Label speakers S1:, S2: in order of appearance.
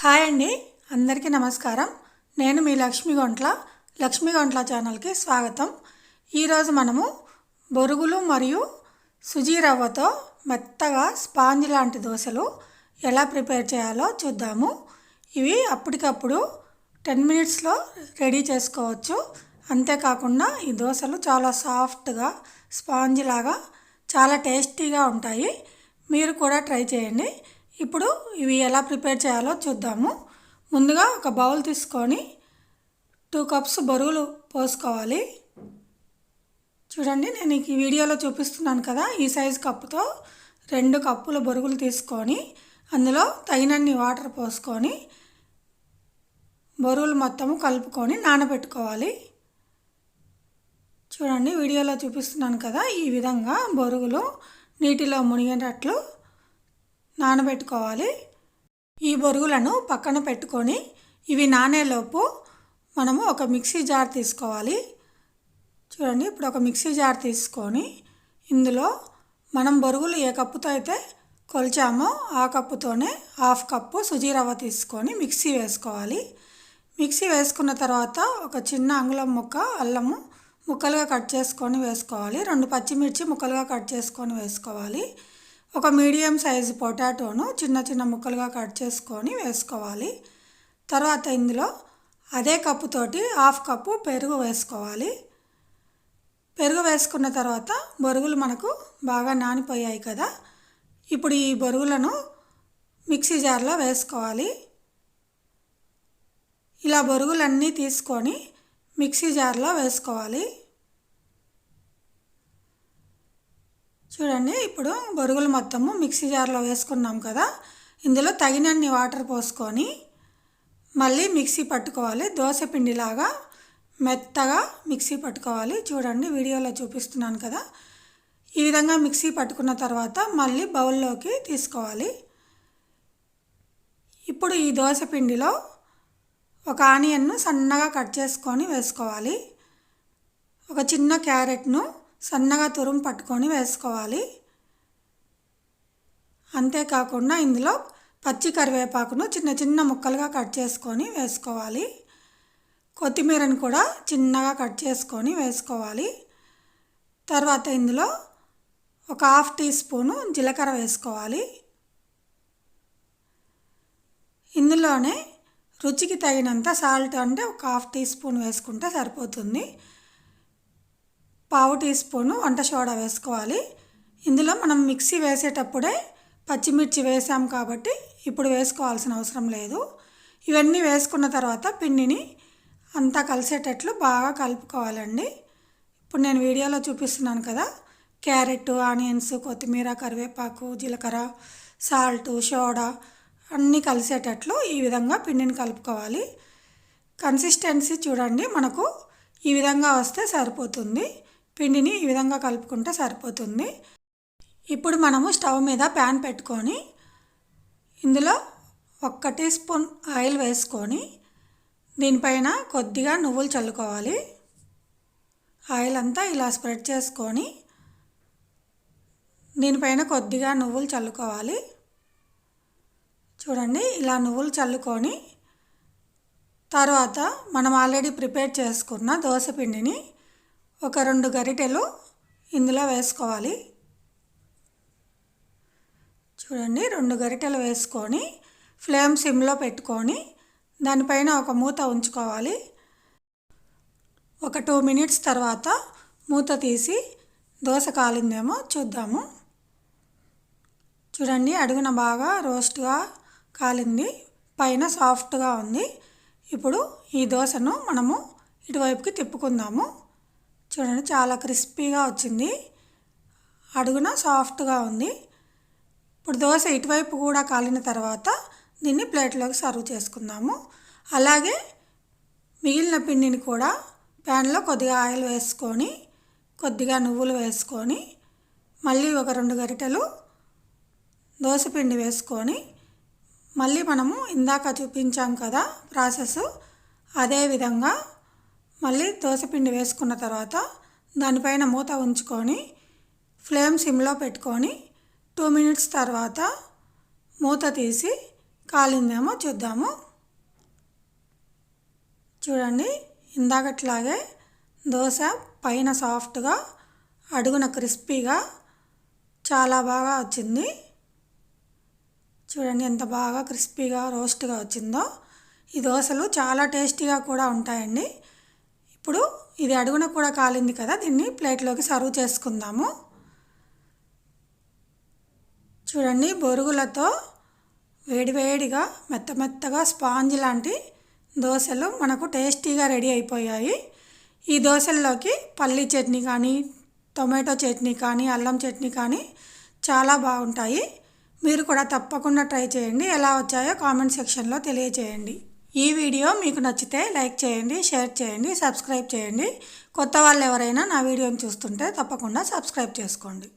S1: Hi అండి, అందరికీ నమస్కారం. నేను మీ లక్ష్మీ గొంట్ల ఛానల్కి స్వాగతం. ఈరోజు మనము బొరుగులు మరియు సుజీ రవ్వతో మెత్తగా స్పాంజ్ లాంటి దోశలు ఎలా ప్రిపేర్ చేయాలో చూద్దాము. ఇవి అప్పటికప్పుడు 10 మినిట్స్లో రెడీ చేసుకోవచ్చు. అంతేకాకుండా ఈ దోశలు చాలా సాఫ్ట్గా స్పాంజ్ లాగా చాలా టేస్టీగా ఉంటాయి. మీరు కూడా ట్రై చేయండి. ఇప్పుడు ఇవి ఎలా ప్రిపేర్ చేయాలో చూద్దాము. ముందుగా ఒక బౌల్ తీసుకొని 2 కప్స్ బొరుగులు పోసుకోవాలి. చూడండి, నేను ఈ వీడియోలో చూపిస్తున్నాను కదా, ఈ సైజు కప్పుతో 2 కప్పుల బొరుగులు తీసుకొని అందులో తగినన్ని వాటర్ పోసుకొని బొరుగులు మొత్తము కలుపుకొని నానబెట్టుకోవాలి. చూడండి, వీడియోలో చూపిస్తున్నాను కదా, ఈ విధంగా బొరుగులు నీటిలో మునిగేటట్లు నానబెట్టుకోవాలి. ఈ బొరుగులను పక్కన పెట్టుకొని ఇవి నానేలోపు మనము ఒక మిక్సీ జార్ తీసుకోవాలి. చూడండి, ఇప్పుడు ఒక మిక్సీ జార్ తీసుకొని ఇందులో మనం బొరుగులు ఏ కప్పుతో అయితే కొలిచామో ఆ కప్పుతోనే 1/2 కప్పు సుజీ రవ్వ తీసుకొని మిక్సీ వేసుకోవాలి. మిక్సీ వేసుకున్న తర్వాత ఒక చిన్న అంగుళం ముక్క అల్లము ముక్కలుగా కట్ చేసుకొని వేసుకోవాలి. 2 పచ్చిమిర్చి ముక్కలుగా కట్ చేసుకొని వేసుకోవాలి. ఒక మీడియం సైజు పొటాటోను చిన్న చిన్న ముక్కలుగా కట్ చేసుకొని వేసుకోవాలి. తర్వాత ఇందులో అదే కప్పుతోటి 1/2 కప్పు పెరుగు వేసుకోవాలి. పెరుగు వేసుకున్న తర్వాత బొరుగులు మనకు బాగా నానిపోయాయి కదా, ఇప్పుడు ఈ బొరుగులను మిక్సీ జార్లో వేసుకోవాలి. ఇలా బొరుగులన్నీ తీసుకొని మిక్సీ జార్లో వేసుకోవాలి. చూడండి, ఇప్పుడు బొరుగులు మొత్తము మిక్సీ జార్లో వేసుకున్నాం కదా, ఇందులో తగినన్ని వాటర్ పోసుకొని మళ్ళీ మిక్సీ పట్టుకోవాలి. దోశ పిండిలాగా మెత్తగా మిక్సీ పట్టుకోవాలి. చూడండి, వీడియోలో చూపిస్తున్నాను కదా, ఈ విధంగా మిక్సీ పట్టుకున్న తర్వాత మళ్ళీ బౌల్లోకి తీసుకోవాలి. ఇప్పుడు ఈ దోశ పిండిలో ఒక ఆనియన్ను సన్నగా కట్ చేసుకొని వేసుకోవాలి. ఒక చిన్న క్యారెట్ను సన్నగా తురుము పట్టుకొని వేసుకోవాలి. అంతేకాకుండా ఇందులో పచ్చి కరివేపాకును చిన్న చిన్న ముక్కలుగా కట్ చేసుకొని వేసుకోవాలి. కొత్తిమీరను కూడా చిన్నగా కట్ చేసుకొని వేసుకోవాలి. తర్వాత ఇందులో ఒక 1/2 టీ స్పూను జీలకర్ర వేసుకోవాలి. ఇందులోనే రుచికి తగినంత సాల్ట్, అంటే ఒక 1/2 టీ స్పూన్ వేసుకుంటే సరిపోతుంది. 1/2 టీ స్పూను వంట సోడా వేసుకోవాలి. ఇందులో మనం మిక్సీ వేసేటప్పుడే పచ్చిమిర్చి వేసాం కాబట్టి ఇప్పుడు వేసుకోవాల్సిన అవసరం లేదు. ఇవన్నీ వేసుకున్న తర్వాత పిండిని అంతా కలిసేటట్లు బాగా కలుపుకోవాలండి. ఇప్పుడు నేను వీడియోలో చూపిస్తున్నాను కదా, క్యారెట్, ఆనియన్స్, కొత్తిమీర, కరివేపాకు, జీలకర్ర, సాల్ట్, సోడా అన్నీ కలిసేటట్లు ఈ విధంగా పిండిని కలుపుకోవాలి. కన్సిస్టెన్సీ చూడండి, మనకు ఈ విధంగా వస్తే సరిపోతుంది. పిండిని ఈ విధంగా కలుపుకుంటే సరిపోతుంది. ఇప్పుడు మనము స్టవ్ మీద ప్యాన్ పెట్టుకొని ఇందులో 1 టీ స్పూన్ ఆయిల్ వేసుకొని దీనిపైన కొద్దిగా నువ్వులు చల్లుకోవాలి. ఆయిల్ అంతా ఇలా స్ప్రెడ్ చేసుకొని దీనిపైన కొద్దిగా నువ్వులు చల్లుకోవాలి. చూడండి, ఇలా నువ్వులు చల్లుకొని తర్వాత మనం ఆల్రెడీ ప్రిపేర్ చేసుకున్న దోశ పిండిని ఒక 2 గరిటెలు ఇందులో వేసుకోవాలి. చూడండి, 2 గరిటెలు వేసుకొని ఫ్లేమ్ సిమ్లో పెట్టుకొని దానిపైన ఒక మూత ఉంచుకోవాలి. ఒక 2 మినిట్స్ తర్వాత మూత తీసి దోశ కాలిందేమో చూద్దాము. చూడండి, అడుగున బాగా రోస్ట్గా కాలింది, పైన సాఫ్ట్గా ఉంది. ఇప్పుడు ఈ దోశను మనము ఇటువైపుకి తిప్పుకుందాము. చూడండి, చాలా క్రిస్పీగా వచ్చింది, అడుగున సాఫ్ట్గా ఉంది. ఇప్పుడు దోశ ఇటువైపు కూడా కాలిన తర్వాత దీన్ని ప్లేట్లోకి సర్వ్ చేసుకుందాము. అలాగే మిగిలిన పిండిని కూడా ప్యాన్లో కొద్దిగా ఆయిల్ వేసుకొని కొద్దిగా నువ్వులు వేసుకొని మళ్ళీ ఒక 2 గరిటెలు దోశ పిండి వేసుకొని మళ్ళీ మనము ఇందాక చూపించాం కదా ప్రాసెస్, అదే విధంగా మళ్ళీ దోశపిండి వేసుకున్న తర్వాత దానిపైన మూత ఉంచుకొని ఫ్లేమ్ సిమ్లో పెట్టుకొని 2 మినిట్స్ తర్వాత మూత తీసి కాలిందేమో చూద్దాము. చూడండి, ఇందాకట్లాగే దోశ పైన సాఫ్ట్గా అడుగున క్రిస్పీగా చాలా బాగా వచ్చింది. చూడండి ఎంత బాగా క్రిస్పీగా రోస్ట్గా వచ్చిందో. ఈ దోశలు చాలా టేస్టీగా కూడా ఉంటాయండి. ఇప్పుడు ఇది అడుగున కూడా కాలింది కదా, దీన్ని ప్లేట్లోకి సర్వ్ చేసుకుందాము. చూడండి, బొరుగులతో వేడివేడిగా మెత్తగా స్పాంజ్ లాంటి దోశలు మనకు టేస్టీగా రెడీ అయిపోయాయి. ఈ దోశల్లోకి పల్లీ చట్నీ కానీ, టొమాటో చట్నీ కానీ, అల్లం చట్నీ కానీ చాలా బాగుంటాయి. మీరు కూడా తప్పకుండా ట్రై చేయండి. ఎలా వచ్చాయో కామెంట్ సెక్షన్లో తెలియచేయండి. ఈ వీడియో మీకు నచ్చితే లైక్ చేయండి, షేర్ చేయండి, సబ్స్క్రైబ్ చేయండి. కొత్త వాళ్ళు ఎవరైనా నా వీడియోని చూస్తుంటే తప్పకుండా సబ్స్క్రైబ్ చేసుకోండి.